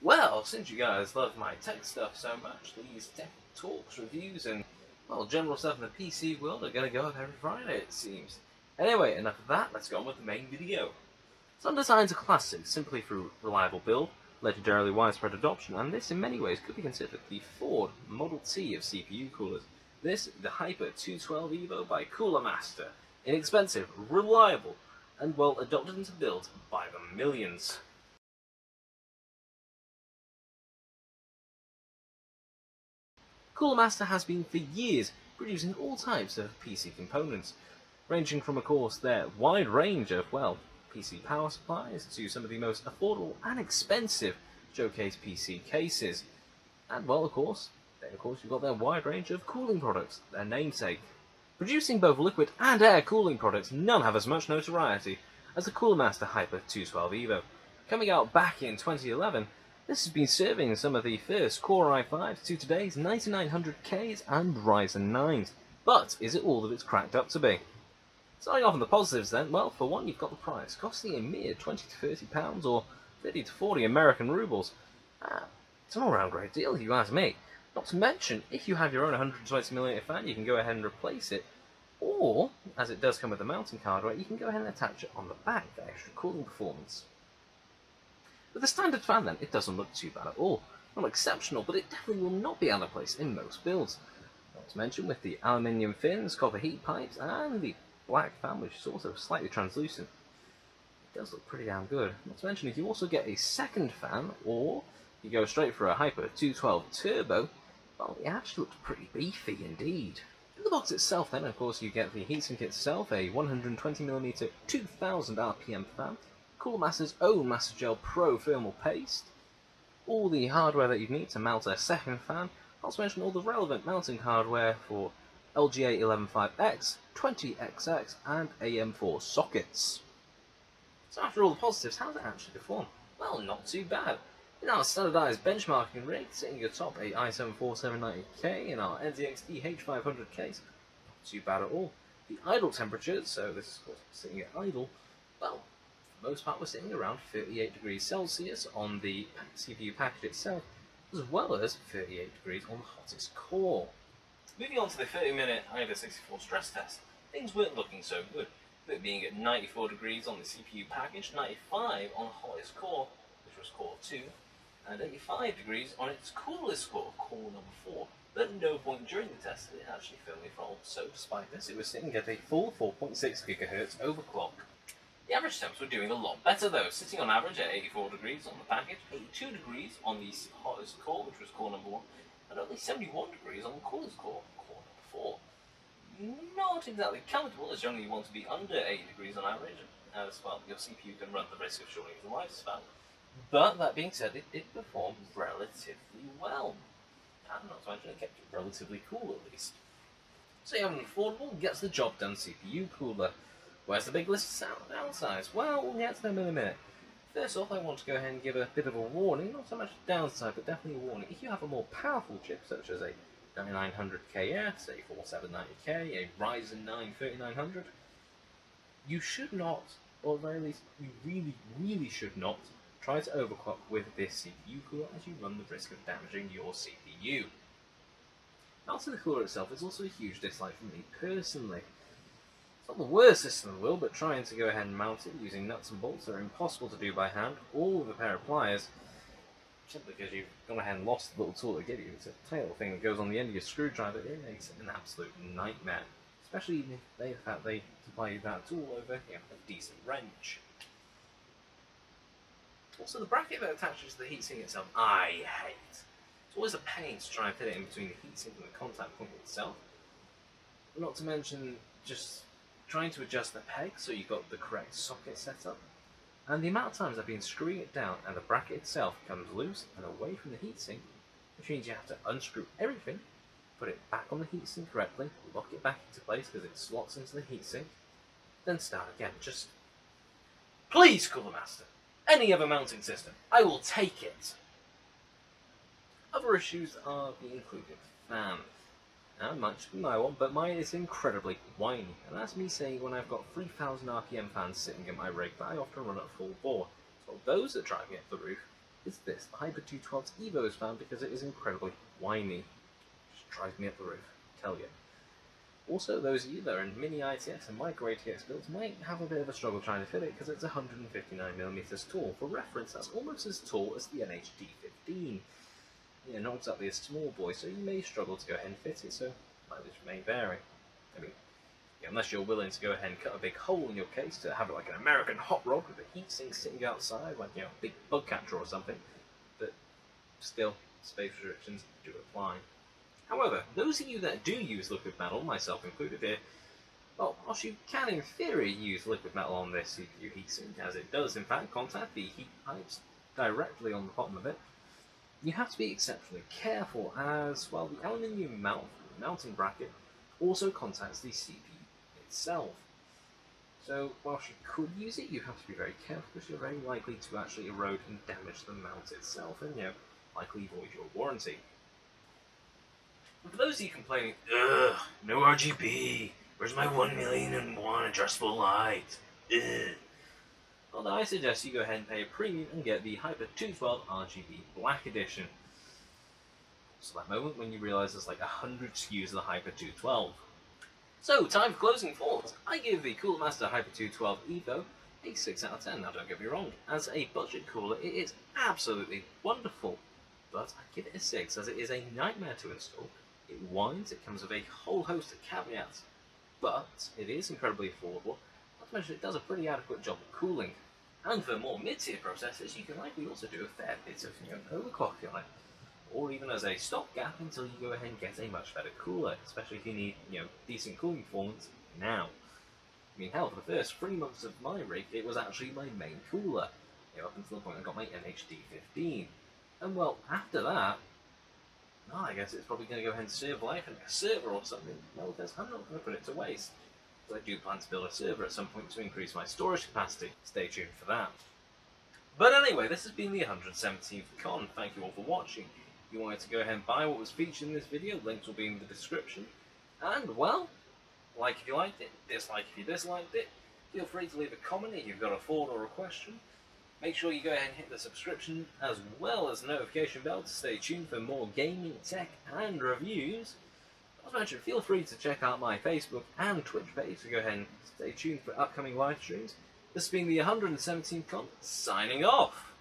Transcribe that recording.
Well, since you guys love my tech stuff so much, these tech talks, reviews, and, well, general stuff in the PC world are going to go up every Friday, it seems. Anyway, enough of that, let's go on with the main video. Some designs are classic simply through reliable build, legendarily widespread adoption, and this in many ways could be considered the Ford Model T of CPU coolers. This, the Hyper 212 Evo by Cooler Master. Inexpensive, reliable, and well adopted into builds by the millions. Cooler Master has been for years producing all types of PC components, ranging from, of course, their wide range of, well, PC power supplies to some of the most affordable and expensive showcase PC cases. And, well, you've got their wide range of cooling products, their namesake. Producing both liquid and air cooling products, none have as much notoriety as the Cooler Master Hyper 212 Evo. Coming out back in 2011, this has been serving some of the first Core i5s to today's 9900Ks and Ryzen 9s. But is it all that it's cracked up to be? Starting off on the positives then, well, for one, you've got the price, costing a mere £20 to £30 or 30 to 40 American rubles. It's an all-round great deal, if you ask me. Not to mention, if you have your own 120mm fan, you can go ahead and replace it. Or, as it does come with the mounting hardware, you can go ahead and attach it on the back for extra cooling performance. With the standard fan then, it doesn't look too bad at all. Not exceptional, but it definitely will not be out of place in most builds. Not to mention with the aluminium fins, copper heat pipes, and the black fan, which is also slightly translucent. It does look pretty damn good. Not to mention if you also get a second fan, or you go straight for a Hyper 212 Turbo, well, it actually looks pretty beefy indeed. In the box itself then, of course, you get the heatsink itself, a 120mm 2000 RPM fan, Cooler Master's own Master Gel Pro thermal paste, all the hardware that you need to mount a second fan, not to mention all the relevant mounting hardware for LGA 115X, 20XX, and AM4 sockets. So after all the positives, how does it actually perform? Well, not too bad. In our standardised benchmarking rig, sitting atop a i7-4790K in our NZXT H500 case, not too bad at all. The idle temperatures, so this is of course sitting at idle, well, for the most part we're sitting around 38 degrees Celsius on the CPU package itself, as well as 38 degrees on the hottest core. Moving on to the 30-minute IVA 64 stress test, things weren't looking so good, with it being at 94 degrees on the CPU package, 95 on the hottest core, which was core 2, and 85 degrees on its coolest core, core number 4. But at no point during the test did it actually fail me fault, so despite this it was sitting at a full 4.6 GHz overclock. The average temps were doing a lot better though, sitting on average at 84 degrees on the package, 82 degrees on the hottest core, which was core number 1, and only 71 degrees on the coolest core, core number 4. Not exactly comfortable, as generally you want to be under 80 degrees on average, as well your CPU can run the risk of shortening the lifespan. But that being said, it performed relatively well. And not to mention it kept it relatively cool at least. So you have an affordable, gets the job done CPU cooler. Where's the big list of downsides? Well, we'll get to them in a minute. First off, I want to go ahead and give a bit of a warning, not so much a downside, but definitely a warning. If you have a more powerful chip, such as a 9900KS, a 4790K, a Ryzen 9 3900, you should not, or at the very least, you really should not, try to overclock with this CPU cooler as you run the risk of damaging your CPU. Now to the cooler itself, it's also a huge dislike for me personally. It's not the worst system in the world, but trying to go ahead and mount it using nuts and bolts are impossible to do by hand, or with a pair of pliers, simply because you've gone ahead and lost the little tool they give you. It's a tiny little thing that goes on the end of your screwdriver. It makes it an absolute nightmare, especially if they supply you that tool over a decent wrench. Also, the bracket that attaches to the heatsink itself, I hate. It's always a pain to try and fit it in between the heatsink and the contact point itself. Not to mention just trying to adjust the peg so you've got the correct socket set up. And the amount of times I've been screwing it down and the bracket itself comes loose and away from the heatsink, which means you have to unscrew everything, put it back on the heatsink correctly, lock it back into place because it slots into the heatsink, then start again. Just please, Cooler Master. Any other mounting system, I will take it. Other issues are the included fan. Now, much be my one, but mine is incredibly whiny, and that's me saying when I've got 3000 RPM fans sitting in my rig that I often run at full bore. So those that drive me up the roof, is this. The Hyper 212's Evo is found because it is incredibly whiny. Just drives me up the roof, I tell you. Also, those of you that are in mini ITX and micro ATX builds might have a bit of a struggle trying to fit it because it's 159mm tall. For reference, that's almost as tall as the NHD-15. Yeah, not exactly a small boy, so you may struggle to go ahead and fit it, so mileage may vary. I mean, yeah, unless you're willing to go ahead and cut a big hole in your case to have it like an American hot rod with a heatsink sitting outside, like, you know, a big bug catcher or something, but still, space restrictions do apply. However, those of you that do use liquid metal, myself included here, well, whilst you can in theory use liquid metal on this CPU heatsink, as it does in fact contact the heat pipes directly on the bottom of it, you have to be exceptionally careful as, well, the aluminium mounting bracket also contacts the CPU itself. So, whilst you could use it, you have to be very careful because you're very likely to actually erode and damage the mount itself and, you know, likely void your warranty. For those of you complaining, ugh, no RGB, where's my 1,000,001 adjustable light? Ugh. Well, I suggest you go ahead and pay a premium and get the Hyper 212 RGB Black Edition. So that moment when you realise there's like 100 SKUs of the Hyper 212. So, time for closing thoughts. I give the Cooler Master Hyper 212 Evo a 6 out of 10. Now, don't get me wrong, as a budget cooler, it is absolutely wonderful. But I give it a 6 as it is a nightmare to install. It whines, it comes with a whole host of caveats, but it is incredibly affordable. Not to mention it does a pretty adequate job of cooling. And for more mid-tier processors, you can likely also do a fair bit of, you know, overclocking on it, or even as a stopgap until you go ahead and get a much better cooler, especially if you need, you know, decent cooling performance now. I mean, hell, for the first 3 months of my rig, it was actually my main cooler, you know, up until the point I got my NHD-15. And well, after that, well, I guess it's probably going to go ahead and serve life in a server or something. Well, because I'm not going to put it to waste. But I do plan to build a server at some point to increase my storage capacity. Stay tuned for that. But anyway, this has been the 117th Con. Thank you all for watching. If you wanted to go ahead and buy what was featured in this video, links will be in the description. And, well, like if you liked it, dislike if you disliked it. Feel free to leave a comment if you've got a thought or a question. Make sure you go ahead and hit the subscription as well as the notification bell to stay tuned for more gaming, tech, and reviews. As mentioned, feel free to check out my Facebook and Twitch page to go ahead and stay tuned for upcoming live streams. This has been the 117th Con, signing off!